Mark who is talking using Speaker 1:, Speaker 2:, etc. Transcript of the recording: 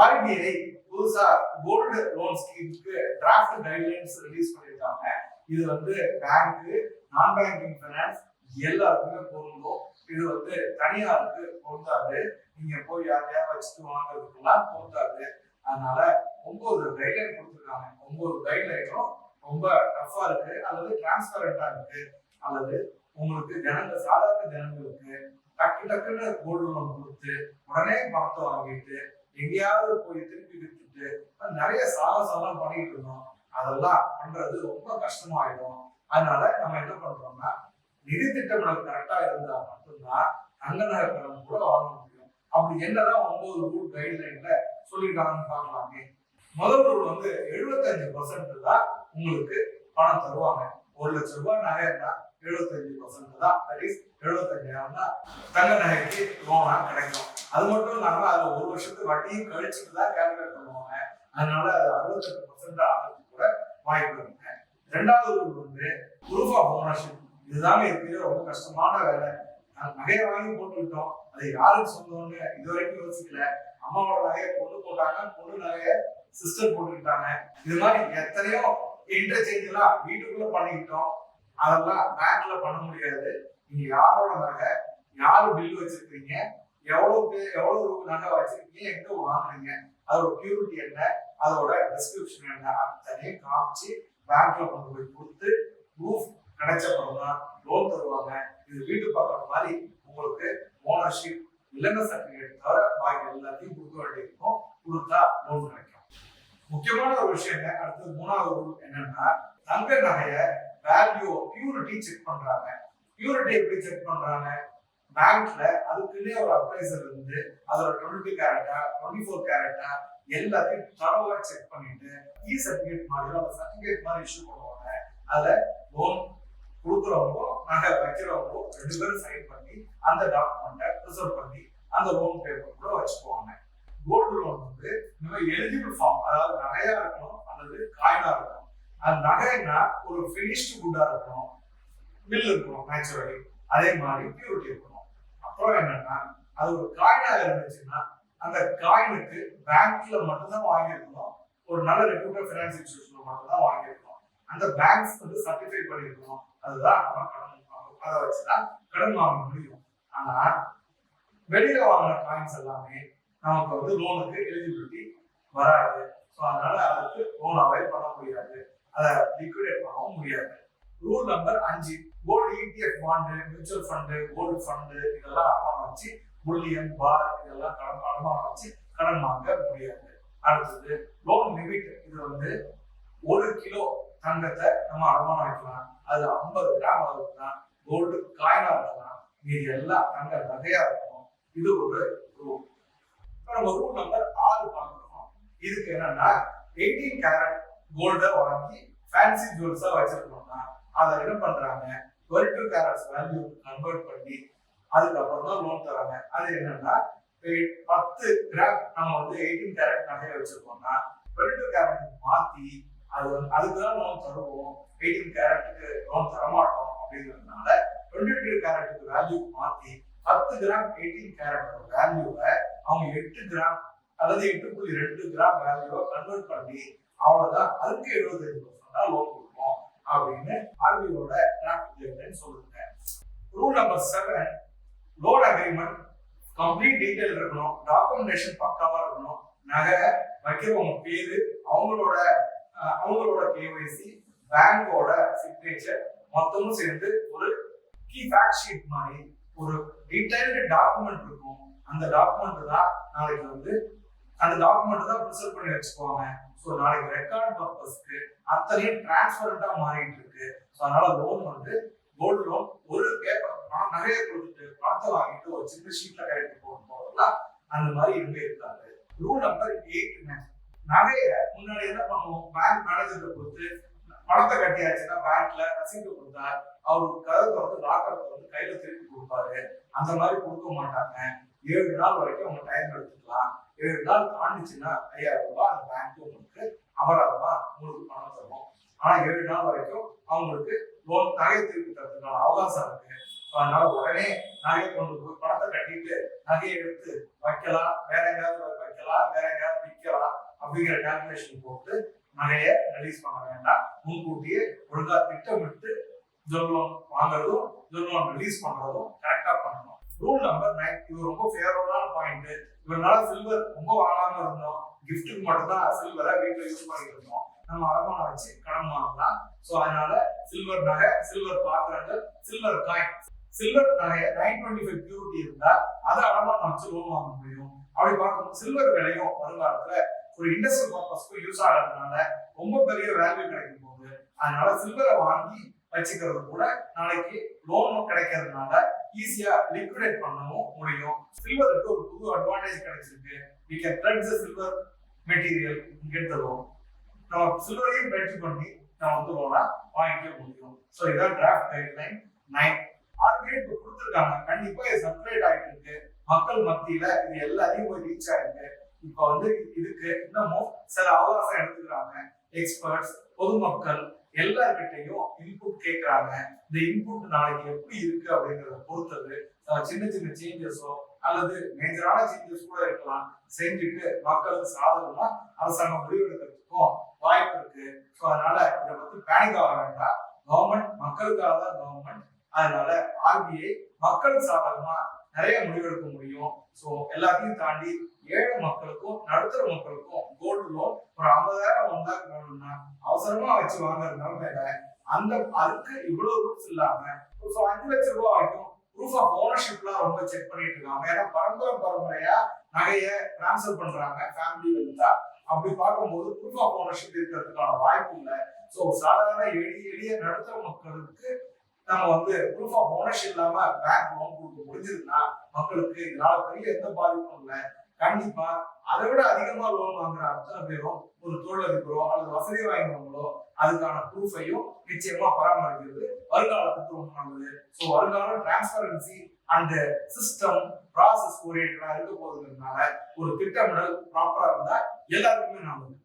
Speaker 1: RBI புதுசா gold loan ஸ்கீமுக்கு draft guidelines release பண்ணியிருக்காங்க. இது வந்து பேங்க், நான் பேங்கிங் ஃபைனான்ஸ் எல்லாருக்குமே பொருந்தும். இது வந்து தனியாருக்கு பொருந்தாது. நீங்க போய் யாரையா வச்சுட்டு வாங்குறதுக்கெல்லாம் பொருந்தாது. அதனால 9 கைட்லைன் கொடுத்துருக்காங்க. 9 கைட்லைனும் ரொம்ப டஃபா இருக்கு, அல்லது டிரான்ஸ்பரண்டா இருக்கு, அல்லது உங்களுக்கு சாதாரண ஜனங்களுக்கு டக்குன்னு கோல்டு லோன் கொடுத்து உடனே பணத்தை வாங்கிட்டு எங்கேயாவது போய் திருப்பி வித்துட்டு நிறைய சாகசம்லாம் பண்ணிட்டு இருந்தோம். அதெல்லாம் பண்றது ரொம்ப கஷ்டமாயிடும். அதனால நம்ம என்ன பண்றோம்னா, நிதி திட்டமிடல் கரெக்டா இருந்தா மட்டும்தான் தங்க நகை கடன் கூட வாங்க முடியும். அப்படி என்னதான் 9 ரூல் கைட்லைன்ல சொல்லியிருக்காங்கன்னு பார்க்கலாமே. முதல் ரூல் வந்து 75% தான் உங்களுக்கு பணம் தருவாங்க. 1 லட்சம் ரூபாய் நகைன்னா 75% தான், 75,000 தான் தங்க நகைக்கு லோனா கிடைக்கும். அது மட்டும் இல்லாம அது 1 வருஷத்துக்கு வட்டியும் கழிச்சுட்டு தான் கால்குலேட் பண்ணுவாங்க. அதனால அது 68% ஆகிறதுக்கு கூட வாய்ப்பு இருக்குங்க. 2வது ரூல் வந்து ப்ரூஃப் ஆஃப் ஓனர்ஷிப். இதுதாங்க இருக்கிறது ரொம்ப கஷ்டமான வேலை. நகையை வாங்கி போட்டுக்கிட்டோம், அது யாருக்கு சொந்தம்னு இது வரைக்கும் யோசிக்கல. அம்மாவோட நகையை பொண்ணு போட்டாங்க, பொண்ணு நகையை சிஸ்டர் போட்டுக்கிட்டாங்க. இது மாதிரி எத்தனையோ இன்டர்சேஞ்ச் எல்லாம் வீட்டுக்குள்ள பண்ணிக்கிட்டோம். அதெல்லாம் பேங்க்ல பண்ண முடியாது. நீங்க யாரோட நகை, யாரு பில் வச்சிருக்கீங்க, எவ்வளவு நகை வச்சிருக்கீங்க, எங்க வாங்குறீங்க, அதோட பியூரிட்டி என்ன, அதோட டிஸ்கிரிப்ஷன் என்ன, அத்தனையும் காமிச்சு பேங்க்ல கொண்டு போய் கொடுத்து ப்ரூஃப் கிடைச்சப்பறம் தான் லோன் தருவாங்க. இது வீட்டு பார்க்குற மாதிரி உங்களுக்கு ஓனர்ஷிப், இல்லைன்னா சர்டிபிகேட் தவிர பாக்கி எல்லாத்தையும் கொடுக்க வேண்டியிருக்கும். கொடுத்தா லோன் கிடைக்கும். முக்கியமான ஒரு விஷயம் அடுத்தது 3வது ரூல் என்னன்னா, தங்க நகைய வேல்யூ பியூரிட்டி செக் பண்றாங்க. பியூரிட்டி எப்படி செக் பண்றாங்க? பேங்க்ல அதுக்குன்னே ஒரு அப்ரைசர் இருந்து அதோட 22 கேரட்டா 24 கேரட்டா எல்லாத்தையும் தரவா செக் பண்ணிட்டு சர்டிபிகேட் மாதிரி அந்த சர்டிபிகேட் மாதிரி இஷ்யூ பண்ணுவாங்க. அதுல லோன் கொடுக்குறவங்க நகை வைக்கிறவங்க 2 பேரும் சைன் பண்ணி அந்த டாக்குமெண்ட்டை ப்ரிசர்வ் பண்ணி அந்த லோன் பேப்பர் கூட வச்சுக்குவாங்க. கோல்டு லோன் வந்து எலிஜிபிள் ஃபார்ம், அதாவது நகையா இருக்கணும் அல்லது காயினா இருக்கணும். அந்த நகைன்னா ஒரு ஃபினிஷ்டு குட்டா இருக்கணும், பில் இருக்கணும் நேச்சுரலி, அதே மாதிரி பியூரிட்டி இருக்கணும். அப்புறம் என்னன்னா, அது ஒரு காயினா இருந்துச்சுன்னா அந்த காயினுக்கு பேங்க்ல மட்டும்தான் வாங்கியிருக்கணும், ஒரு நல்ல ரெப்யூட்டட் ஃபைனான்ஸ் இன்ஸ்டிடியூஷன்ல மட்டும்தான் வாங்கியிருக்கணும். அந்த பேங்க்ஸ் வந்து சர்டிஃபை பண்ணியிருக்கணும். அதுதான் நம்ம அதை வச்சுதான் கடன் வாங்க முடியும். ஆனா வெளியில வாங்கின காயின்ஸ் எல்லாமே நமக்கு வந்து லோனுக்கு எலிஜிபிலிட்டி வராது. ஸோ அதனால அதுக்கு லோன் அவைல் பண்ண முடியாது, அதை லிக்விடேட் பண்ணவும் முடியாது. Rule number 5, gold ETF bond, mutual fund, gold fund இதெல்லாம் அடமானம் வச்சு, புல்லியன், பார் இதெல்லாம் அடமானம் வச்சு கடன் வாங்க முடியாது. அடுத்தது லோன் லிமிட். இது வந்து 1 கிலோ தங்கத்தை நம்ம அடமானம் வைக்கலாம். அது 50 கிராம் அளவுக்கு தான். கோல்டு காயினா இருக்கலாம், மீது எல்லாம் தங்க நகையா இருக்கணும். இது ஒரு ரூல். நம்ம ரூல் நம்பர் 6 பார்க்கணும். இதுக்கு என்னன்னா, 18 கேரட் கோல்ட வாங்கி ஃபேன்சி ஜுவல்ஸா வச்சிருக்கோம்னா அதை என்ன பண்றாங்க, 22 கேரட்ஸ் வேல்யூ கன்வெர்ட் பண்ணி அதுக்கப்புறம் தான் லோன் தராங்க. அது என்னன்னா, 10 கிராம் நம்ம வந்து 18 கேரட் நகையை வச்சிருக்கோம்னா 22 கேரட்டுக்கு மாத்தி அதுக்குதான் லோன் தருவோம், 18 கேரட்டுக்கு லோன் தரமாட்டோம் அப்படிங்கிறதுனால 22 கேரட்டுக்கு வேல்யூ மாத்தி 10 கிராம் 18 கேரட்டோட வேல்யூவை அவங்க 8 கிராம் அல்லது 8.2 கிராம் வேல்யூவை கன்வெர்ட் பண்ணி அவ்வளவுதான், அதுக்கு 75% தான் லோன் கொடுப்போம் அப்படின்னு ஆர்பிஐயோட டிராஃப்ட் கைட்லைன் சொல்லுங்க. Rule number 7, loan agreement complete detail இருக்கணும், டாக்குமெண்டேஷன் பக்காவா இருக்கணும், நகை வைக்கிறவங்க பேரு, அவங்களோட கேஒய்சி, பேங்கோட சிக்னேச்சர் மொத்தமும் சேர்ந்து ஒரு கீ ஃபேக்ட் ஷீட் மாதிரி ஒரு டீடைல்டு டாக்குமெண்ட் இருக்கும். அந்த டாக்குமெண்ட் தான் நாளைக்கு வந்து அந்த டாக்குமெண்ட் தான் ப்ரிசர்வ் பண்ணி வச்சுக்குவாங்க. ஸோ நாளைக்கு ரெக்கார்ட் பர்பஸ்க்கு அத்தனையும் டிரான்ஸ்பரண்டா மாறிட்டு இருக்கு. ஸோ அதனால லோன் வந்து கோல்டு லோன் ஒரு பேப்பர் பணம் நகையை கொடுத்துட்டு பணத்தை வாங்கிட்டு ஒரு சின்ன ஷீட்ல கைட்டு போகலாம், அந்த மாதிரி எதுவுமே இருக்காது. ரூல் நம்பர் 8, நகையை முன்னாடி என்ன பண்ணுவோம், பேங்க் மேனேஜர் கொடுத்து பணத்தை கட்டியாச்சுன்னா பேங்க்ல ரசீது கொடுத்தா அவருக்கு கதவை வந்து லாக்கர் வந்து கையில திருப்பி கொடுப்பாரு. அந்த மாதிரி கொடுக்க மாட்டாங்க. 7 நாள் வரைக்கும் அவங்க டைம் எடுத்துக்கலாம். 7 நாள் தாண்டிச்சுன்னா 5000 ரூபாய் அந்த பேங்க் உங்களுக்கு அபராதமா உங்களுக்கு பணம் தரும். ஆனா 7 நாள் வரைக்கும் அவங்களுக்கு லோன் நகை திருப்பி தரதுக்கான அவகாசம் இருக்கு. அதனால உடனே நகையை கொண்டு போய் பணத்தை கட்டிட்டு நகையை எடுத்து வைக்கலாம், வேற எங்கேயாவது வைக்கலாம், வேற எங்கேயாவது அப்படிங்கிற கால்குலேஷன் போட்டு நகையை ரிலீஸ் பண்ண வேண்டாம். முன்கூட்டியே ஒழுங்கா திட்டமிட்டு ஜுவல் லோன் வாங்குறதும் ஜுவல் லோன் ரிலீஸ் பண்றதும் கரெக்டா பண்ணணும். ரூல் நம்பர் 9, இது ரொம்ப ஃபேவரபிளான பாயிண்ட். இவனால சில்வர் ரொம்ப வாங்காம இருந்தோம், கிஃப்ட்டுக்கு மட்டும் தான் சில்வரை வீட்டுல யூஸ் பண்ணிட்டு இருந்தோம், நம்ம அடமானம் வச்சு கடன் வாங்கலாம். சோ அதனால சில்வர் நகை, சில்வர் பாத்திரங்கள், சில்வர் காயின், சில்வர் நகைய 925 பியூரிட்டி இருந்தா அதை அடமானம் வச்சு லோன் வாங்க முடியும். அப்படி பார்க்கும்போது சில்வர் விலையும் வருங்காலத்துல ஒரு இண்டஸ்ட்ரியல் பர்பஸ்க்கு யூஸ் ஆகிறதுனால ரொம்ப பெரிய வேல்யூ கிடைக்கும் போது, அதனால சில்வரை வாங்கி வச்சுக்கிறது கூட நாளைக்கு லோனும் கிடைக்கிறதுனால ஈஸியா லிக்விடேட் பண்ணவும் முடியும். சில்வருக்கு ஒரு புது அட்வான்டேஜ் கிடைச்சிருக்கு. we can trade the silver material and get the loan. நம்ம சில்வரையும் ட்ரேட் பண்ணி நம்ம வந்து லோனா வாங்கிக்க முடியும். சோ இதான் டிராஃப்ட் கைட்லைன் 9. ஆர்பிஐ இப்போ கொடுத்துருக்காங்க, கண்டிப்பா இது சர்க்குலேட் ஆயிட்டு இருக்கு, மக்கள் மத்தியில இது எல்லாத்தையும் போய் ரீச் ஆயிருக்கு. இப்போ வந்து இதுக்கு இன்னமும் சில அவகாசம் எடுத்துக்கிறாங்க. எக்ஸ்பர்ட்ஸ், பொதுமக்கள் எல்லார்கிட்டையும் இன்புட் கேட்கறாங்க. இந்த இன்புட் நாளைக்கு எப்படி இருக்கு அப்படிங்கறத பொறுத்தது சின்ன சின்ன சேஞ்சஸோ அல்லது மேஜரான சேஞ்சஸ் கூட இருக்கலாம், செஞ்சுட்டு மக்களுக்கு சாதகமா அரசாங்கம் முடிவெடுக்கிறதுக்கும் வாய்ப்பு இருக்கு. ஸோ அதனால இதை பத்தி பேனிக் ஆக வேண்டாம். கவர்மெண்ட் மக்களுக்காக தான் கவர்மெண்ட். அதனால ஆர்பிஐ மக்களுக்கு சாதகமா நிறைய முடிவெடுக்க முடியும். ஸோ எல்லாத்தையும் தாண்டி ஏழை மக்களுக்கும் நடுத்தர மக்களுக்கும் கோல்டு லோன் ஒரு 50,000 1 lakh வேணும்னா அவசரமா வச்சு வாங்குறதுனால அந்த அதுக்கு இவ்வளவு ரூல்ஸ் இல்லாம 5 லட்சம் ரூபாய் வரைக்கும் ப்ரூஃப் ஆஃப் ஓனர்ஷிப்லாம் ரொம்ப செக் பண்ணிட்டு இருக்காங்க. ஏன்னா பரம்பரையா நகைய டிரான்ஸ்ஃபர் பண்றாங்க ஃபேமிலி வெல்த்தா. அப்படி பார்க்கும்போது ப்ரூஃப் ஆஃப் ஓனர்ஷிப் இருக்கிறதுக்கான வாய்ப்பு இல்லை. ஸோ சாதாரண எளிய நடுத்தர மக்களுக்கு நம்ம வந்து ப்ரூஃப் ஆஃப் ஓனர்ஷிப் இல்லாம பேங்க் லோன் கொடுக்க முடிஞ்சதுன்னா மக்களுக்கு இதனால பெரிய எந்த பாதிப்பும் இல்லை. கண்டிப்பா அதை விட அதிகமா லோன் வாங்குற அத்தனை பேரும் ஒரு தொழிலதிபரோ அல்லது வசதி வாய்ந்தவங்களோ அதுக்கான ப்ரூஃபையும் நிச்சயமா பராமரிக்கிறது வருங்காலத்துக்கு ரொம்ப நல்லது. ஸோ வருங்காலம் டிரான்ஸ்பரன்சி அண்ட் சிஸ்டம் ப்ராசஸ் ஓரியன்டா இருக்க போகுதுனால ஒரு திட்டமிடல் ப்ராப்பரா இருந்தா எல்லாருக்குமே நல்லது.